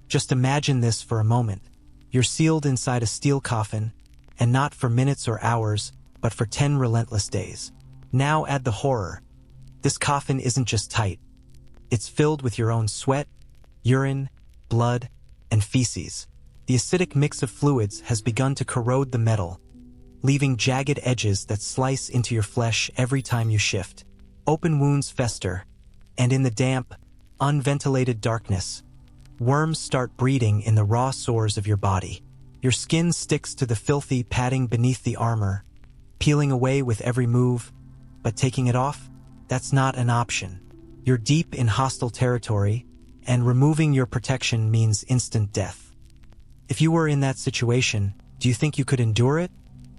Just imagine this for a moment. You're sealed inside a steel coffin, and not for minutes or hours, but for 10 relentless days. Now add the horror. This coffin isn't just tight. It's filled with your own sweat, urine, blood, and feces. The acidic mix of fluids has begun to corrode the metal, leaving jagged edges that slice into your flesh every time you shift. Open wounds fester, and in the damp, unventilated darkness, worms start breeding in the raw sores of your body. Your skin sticks to the filthy padding beneath the armor, peeling away with every move, but taking it off? That's not an option. You're deep in hostile territory, and removing your protection means instant death. If you were in that situation, do you think you could endure it?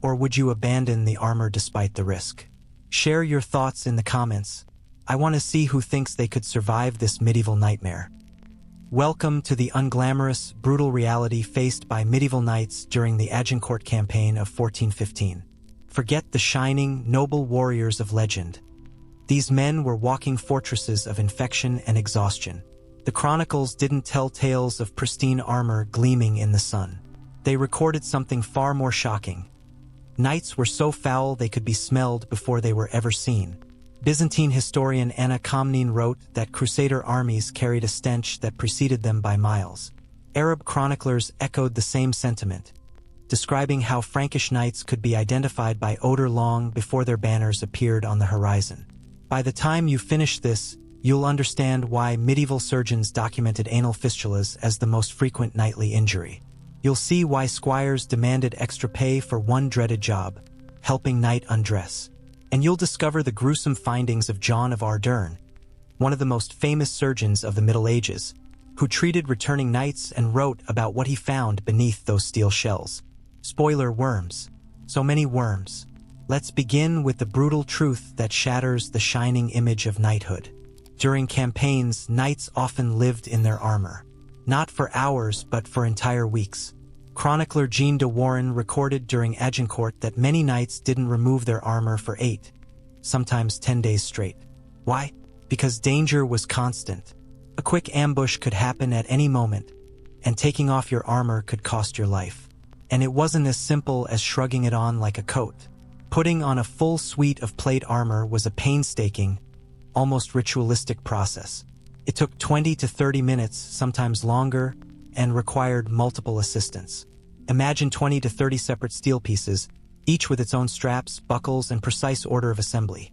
Or would you abandon the armor despite the risk? Share your thoughts in the comments. I want to see who thinks they could survive this medieval nightmare. Welcome to the unglamorous, brutal reality faced by medieval knights during the Agincourt campaign of 1415. Forget the shining, noble warriors of legend. These men were walking fortresses of infection and exhaustion. The chronicles didn't tell tales of pristine armor gleaming in the sun. They recorded something far more shocking. Knights were so foul they could be smelled before they were ever seen. Byzantine historian Anna Komnene wrote that Crusader armies carried a stench that preceded them by miles. Arab chroniclers echoed the same sentiment, describing how Frankish knights could be identified by odor long before their banners appeared on the horizon. By the time you finish this, you'll understand why medieval surgeons documented anal fistulas as the most frequent nightly injury. You'll see why squires demanded extra pay for one dreaded job, helping knight undress. And you'll discover the gruesome findings of John of Ardern, one of the most famous surgeons of the Middle Ages, who treated returning knights and wrote about what he found beneath those steel shells. Spoiler: worms. So many worms. Let's begin with the brutal truth that shatters the shining image of knighthood. During campaigns, knights often lived in their armor. Not for hours, but for entire weeks. Chronicler Jean de Warren recorded during Agincourt that many knights didn't remove their armor for 8, sometimes 10 days straight. Why? Because danger was constant. A quick ambush could happen at any moment, and taking off your armor could cost your life. And it wasn't as simple as shrugging it on like a coat. Putting on a full suite of plate armor was a painstaking, almost ritualistic process. It took 20 to 30 minutes, sometimes longer, and required multiple assistants. Imagine 20 to 30 separate steel pieces, each with its own straps, buckles, and precise order of assembly.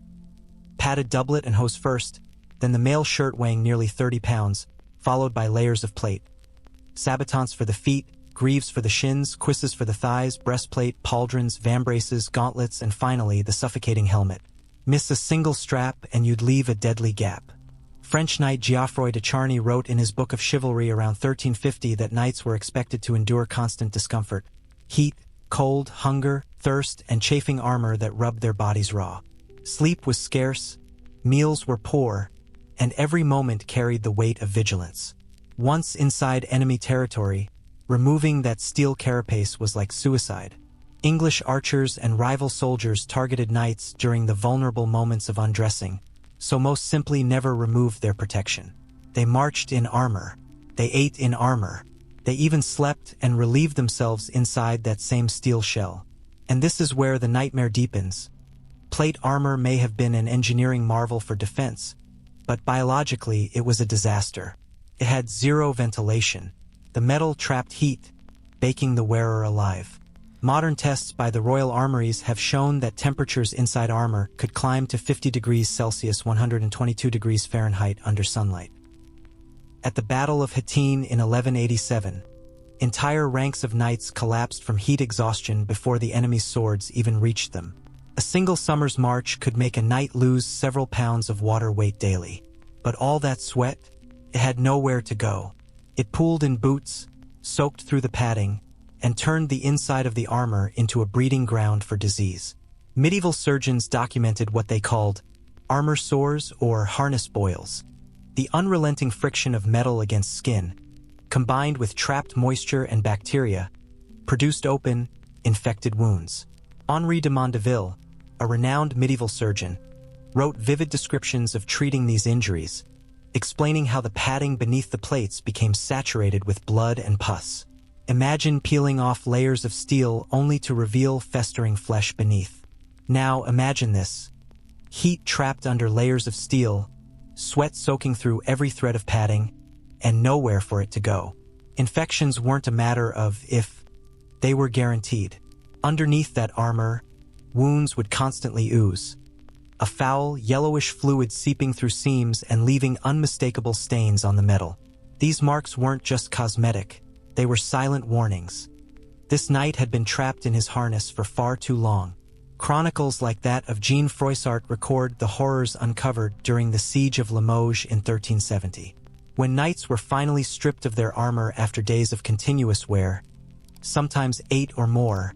Padded doublet and hose first, then the mail shirt weighing nearly 30 pounds, followed by layers of plate. Sabatons for the feet, greaves for the shins, cuisses for the thighs, breastplate, pauldrons, vambraces, gauntlets, and finally the suffocating helmet. Miss a single strap and you'd leave a deadly gap. French knight Geoffroy de Charny wrote in his book of chivalry around 1350 that knights were expected to endure constant discomfort: heat, cold, hunger, thirst, and chafing armor that rubbed their bodies raw. Sleep was scarce, meals were poor, and every moment carried the weight of vigilance. Once inside enemy territory, removing that steel carapace was like suicide. English archers and rival soldiers targeted knights during the vulnerable moments of undressing, so most simply never removed their protection. They marched in armor. They ate in armor. They even slept and relieved themselves inside that same steel shell. And this is where the nightmare deepens. Plate armor may have been an engineering marvel for defense, but biologically it was a disaster. It had zero ventilation. The metal trapped heat, baking the wearer alive. Modern tests by the Royal Armories have shown that temperatures inside armor could climb to 50 degrees Celsius, 122 degrees Fahrenheit under sunlight. At the Battle of Hattin in 1187, entire ranks of knights collapsed from heat exhaustion before the enemy's swords even reached them. A single summer's march could make a knight lose several pounds of water weight daily. But all that sweat, it had nowhere to go. It pooled in boots, soaked through the padding, and turned the inside of the armor into a breeding ground for disease. Medieval surgeons documented what they called armor sores or harness boils. The unrelenting friction of metal against skin, combined with trapped moisture and bacteria, produced open, infected wounds. Henri de Mondeville, a renowned medieval surgeon, wrote vivid descriptions of treating these injuries, explaining how the padding beneath the plates became saturated with blood and pus. Imagine peeling off layers of steel only to reveal festering flesh beneath. Now imagine this. Heat trapped under layers of steel, sweat soaking through every thread of padding, and nowhere for it to go. Infections weren't a matter of if, they were guaranteed. Underneath that armor, wounds would constantly ooze. A foul, yellowish fluid seeping through seams and leaving unmistakable stains on the metal. These marks weren't just cosmetic, they were silent warnings. This knight had been trapped in his harness for far too long. Chronicles like that of Jean Froissart record the horrors uncovered during the siege of Limoges in 1370. When knights were finally stripped of their armor after days of continuous wear, sometimes 8 or more,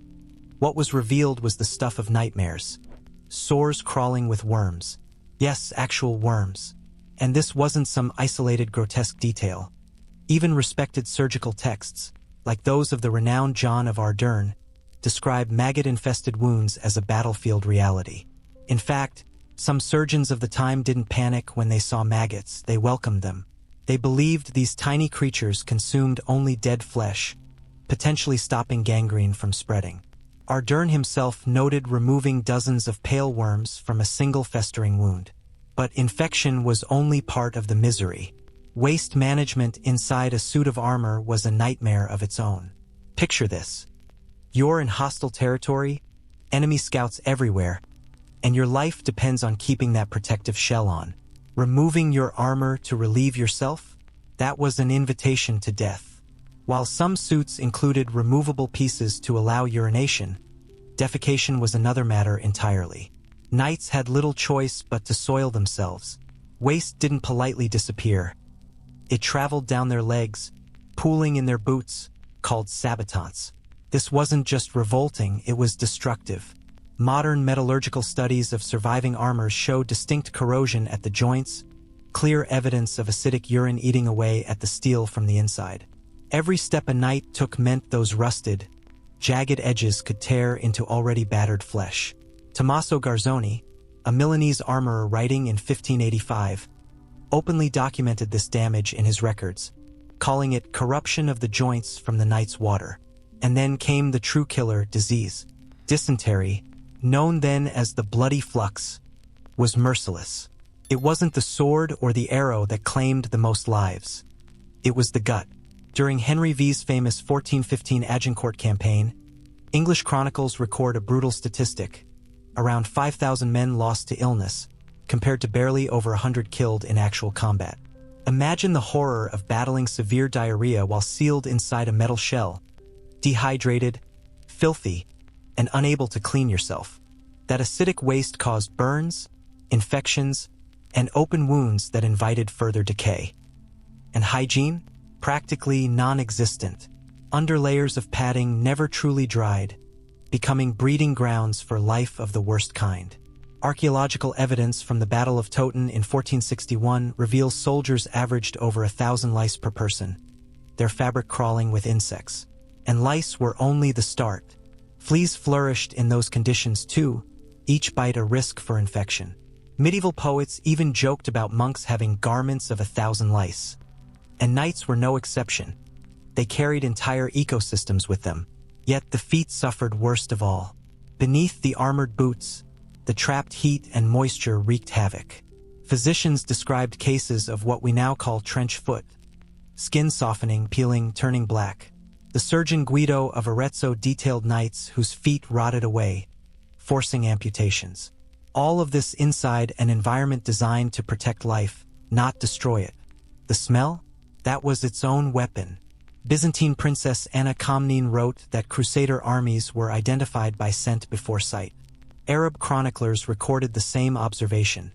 what was revealed was the stuff of nightmares. Sores crawling with worms. Yes, actual worms. And this wasn't some isolated grotesque detail. Even respected surgical texts, like those of the renowned John of Ardern, describe maggot-infested wounds as a battlefield reality. In fact, some surgeons of the time didn't panic when they saw maggots, they welcomed them. They believed these tiny creatures consumed only dead flesh, potentially stopping gangrene from spreading. Ardern himself noted removing dozens of pale worms from a single festering wound. But infection was only part of the misery. Waste management inside a suit of armor was a nightmare of its own. Picture this. You're in hostile territory, enemy scouts everywhere, and your life depends on keeping that protective shell on. Removing your armor to relieve yourself? That was an invitation to death. While some suits included removable pieces to allow urination, defecation was another matter entirely. Knights had little choice but to soil themselves. Waste didn't politely disappear. It traveled down their legs, pooling in their boots, called sabotants. This wasn't just revolting, it was destructive. Modern metallurgical studies of surviving armors show distinct corrosion at the joints, clear evidence of acidic urine eating away at the steel from the inside. Every step a knight took meant those rusted, jagged edges could tear into already battered flesh. Tommaso Garzoni, a Milanese armorer writing in 1585, openly documented this damage in his records, calling it corruption of the joints from the knight's water. And then came the true killer, disease. Dysentery, known then as the bloody flux, was merciless. It wasn't the sword or the arrow that claimed the most lives. It was the gut. During Henry V's famous 1415 Agincourt campaign, English chronicles record a brutal statistic. Around 5,000 men lost to illness, compared to barely over 100 killed in actual combat. Imagine the horror of battling severe diarrhea while sealed inside a metal shell, dehydrated, filthy, and unable to clean yourself. That acidic waste caused burns, infections, and open wounds that invited further decay. And hygiene? Practically non-existent. Underlayers of padding never truly dried, becoming breeding grounds for life of the worst kind. Archaeological evidence from the Battle of Toten in 1461 reveals soldiers averaged over 1,000 lice per person, their fabric crawling with insects. And lice were only the start. Fleas flourished in those conditions too, each bite a risk for infection. Medieval poets even joked about monks having garments of 1,000 lice. And knights were no exception. They carried entire ecosystems with them. Yet the feet suffered worst of all. Beneath the armored boots, the trapped heat and moisture wreaked havoc. Physicians described cases of what we now call trench foot. Skin softening, peeling, turning black. The surgeon Guido of Arezzo detailed knights whose feet rotted away, forcing amputations. All of this inside an environment designed to protect life, not destroy it. The smell? That was its own weapon. Byzantine princess Anna Komnene wrote that Crusader armies were identified by scent before sight. Arab chroniclers recorded the same observation.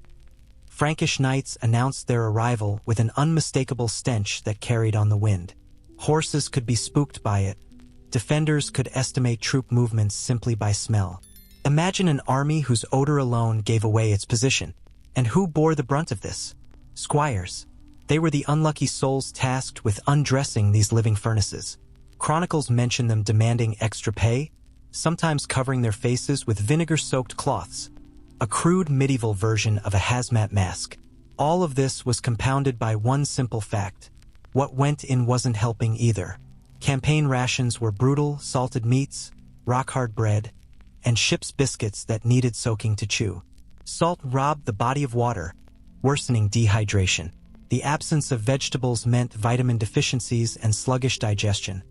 Frankish knights announced their arrival with an unmistakable stench that carried on the wind. Horses could be spooked by it. Defenders could estimate troop movements simply by smell. Imagine an army whose odor alone gave away its position. And who bore the brunt of this? Squires. They were the unlucky souls tasked with undressing these living furnaces. Chronicles mention them demanding extra pay, sometimes covering their faces with vinegar-soaked cloths, a crude medieval version of a hazmat mask. All of this was compounded by one simple fact. What went in wasn't helping either. Campaign rations were brutal, salted meats, rock-hard bread, and ship's biscuits that needed soaking to chew. Salt robbed the body of water, worsening dehydration. The absence of vegetables meant vitamin deficiencies and sluggish digestion,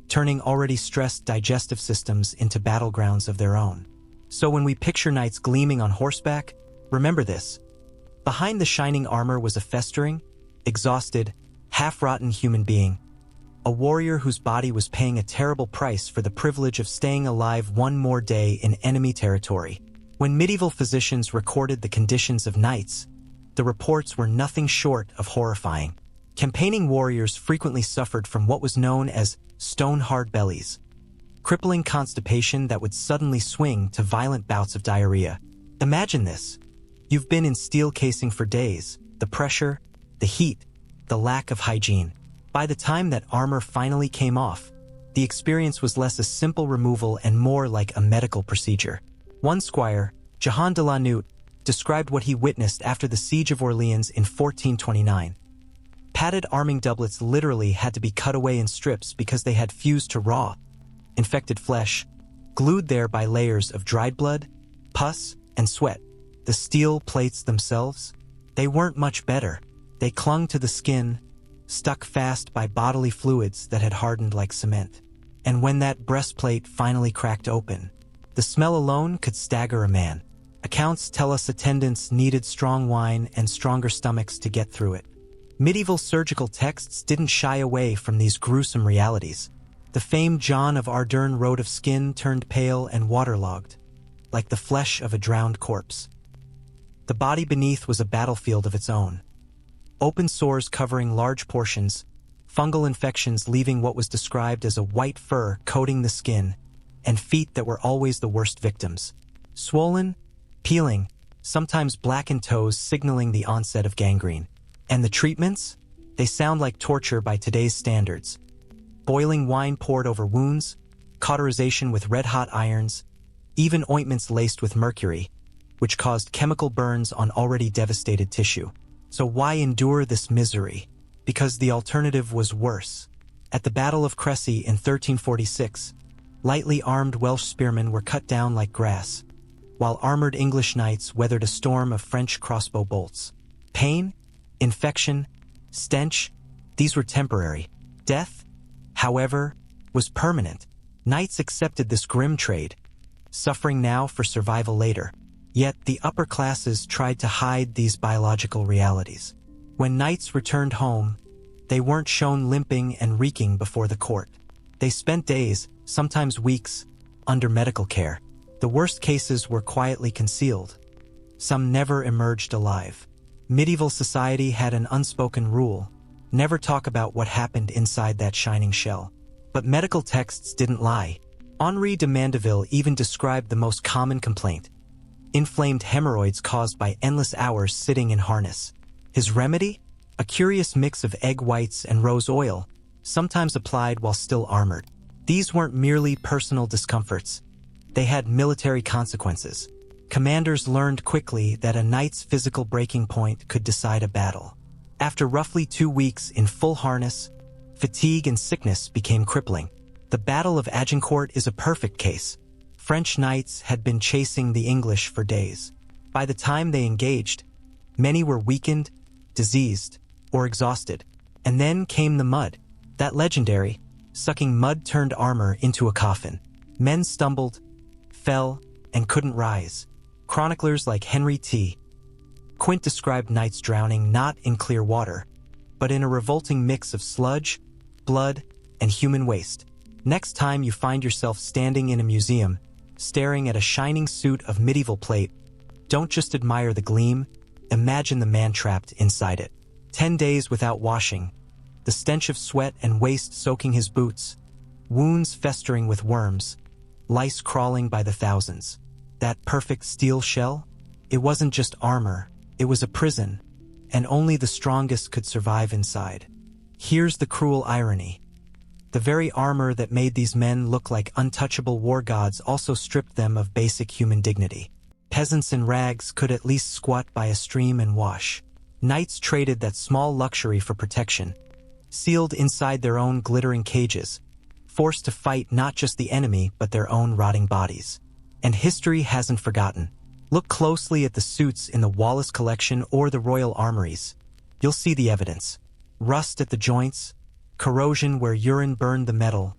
turning already stressed digestive systems into battlegrounds of their own. So when we picture knights gleaming on horseback, remember this. Behind the shining armor was a festering, exhausted, half-rotten human being, a warrior whose body was paying a terrible price for the privilege of staying alive one more day in enemy territory. When medieval physicians recorded the conditions of knights, the reports were nothing short of horrifying. Campaigning warriors frequently suffered from what was known as stone-hard bellies, crippling constipation that would suddenly swing to violent bouts of diarrhea. Imagine this. You've been in steel casing for days, the pressure, the heat, the lack of hygiene. By the time that armor finally came off, the experience was less a simple removal and more like a medical procedure. One squire, Jehan de la Noute, described what he witnessed after the siege of Orleans in 1429. Padded arming doublets literally had to be cut away in strips because they had fused to raw, infected flesh, glued there by layers of dried blood, pus, and sweat. The steel plates themselves, they weren't much better. They clung to the skin, stuck fast by bodily fluids that had hardened like cement. And when that breastplate finally cracked open, the smell alone could stagger a man. Accounts tell us attendants needed strong wine and stronger stomachs to get through it. Medieval surgical texts didn't shy away from these gruesome realities. The famed John of Ardern wrote of skin turned pale and waterlogged, like the flesh of a drowned corpse. The body beneath was a battlefield of its own. Open sores covering large portions, fungal infections leaving what was described as a white fur coating the skin, and feet that were always the worst victims. Swollen, peeling, sometimes blackened toes signaling the onset of gangrene. And the treatments? They sound like torture by today's standards. Boiling wine poured over wounds, cauterization with red-hot irons, even ointments laced with mercury, which caused chemical burns on already devastated tissue. So why endure this misery? Because the alternative was worse. At the Battle of Crécy in 1346, lightly armed Welsh spearmen were cut down like grass, while armored English knights weathered a storm of French crossbow bolts. Pain, infection, stench, these were temporary. Death, however, was permanent. Knights accepted this grim trade, suffering now for survival later. Yet the upper classes tried to hide these biological realities. When knights returned home, they weren't shown limping and reeking before the court. They spent days, sometimes weeks, under medical care. The worst cases were quietly concealed. Some never emerged alive. Medieval society had an unspoken rule: never talk about what happened inside that shining shell. But medical texts didn't lie. Henri de Mandeville even described the most common complaint: inflamed hemorrhoids caused by endless hours sitting in harness. His remedy? A curious mix of egg whites and rose oil, sometimes applied while still armored. These weren't merely personal discomforts. They had military consequences. Commanders learned quickly that a knight's physical breaking point could decide a battle. After roughly 2 weeks in full harness, fatigue and sickness became crippling. The Battle of Agincourt is a perfect case. French knights had been chasing the English for days. By the time they engaged, many were weakened, diseased, or exhausted. And then came the mud, that legendary, sucking mud-turned armor into a coffin. Men stumbled, fell, and couldn't rise. Chroniclers like Henry T. Quint described knights drowning not in clear water, but in a revolting mix of sludge, blood, and human waste. Next time you find yourself standing in a museum, staring at a shining suit of medieval plate, don't just admire the gleam, imagine the man trapped inside it. 10 days without washing, the stench of sweat and waste soaking his boots, wounds festering with worms, lice crawling by the thousands. That perfect steel shell? It wasn't just armor, it was a prison, and only the strongest could survive inside. Here's the cruel irony. The very armor that made these men look like untouchable war gods also stripped them of basic human dignity. Peasants in rags could at least squat by a stream and wash. Knights traded that small luxury for protection, sealed inside their own glittering cages, forced to fight not just the enemy but their own rotting bodies. And history hasn't forgotten. Look closely at the suits in the Wallace collection or the royal armories. You'll see the evidence. Rust at the joints, corrosion where urine burned the metal,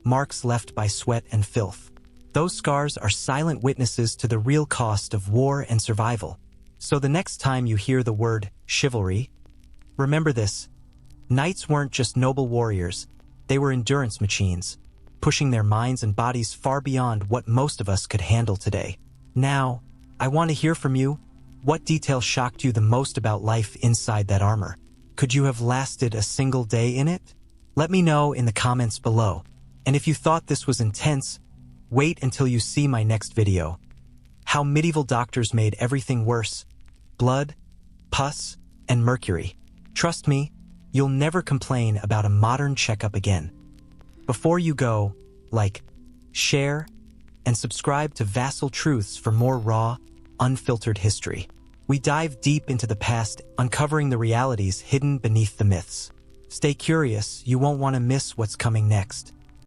marks left by sweat and filth. Those scars are silent witnesses to the real cost of war and survival. So the next time you hear the word chivalry, remember this. Knights weren't just noble warriors, they were endurance machines, pushing their minds and bodies far beyond what most of us could handle today. Now, I want to hear from you. What detail shocked you the most about life inside that armor? Could you have lasted a single day in it? Let me know in the comments below. And if you thought this was intense, wait until you see my next video. How medieval doctors made everything worse. Blood, pus, and mercury. Trust me, you'll never complain about a modern checkup again. Before you go, like, share, and subscribe to Vassal Truths for more raw, unfiltered history. We dive deep into the past, uncovering the realities hidden beneath the myths. Stay curious, you won't want to miss what's coming next.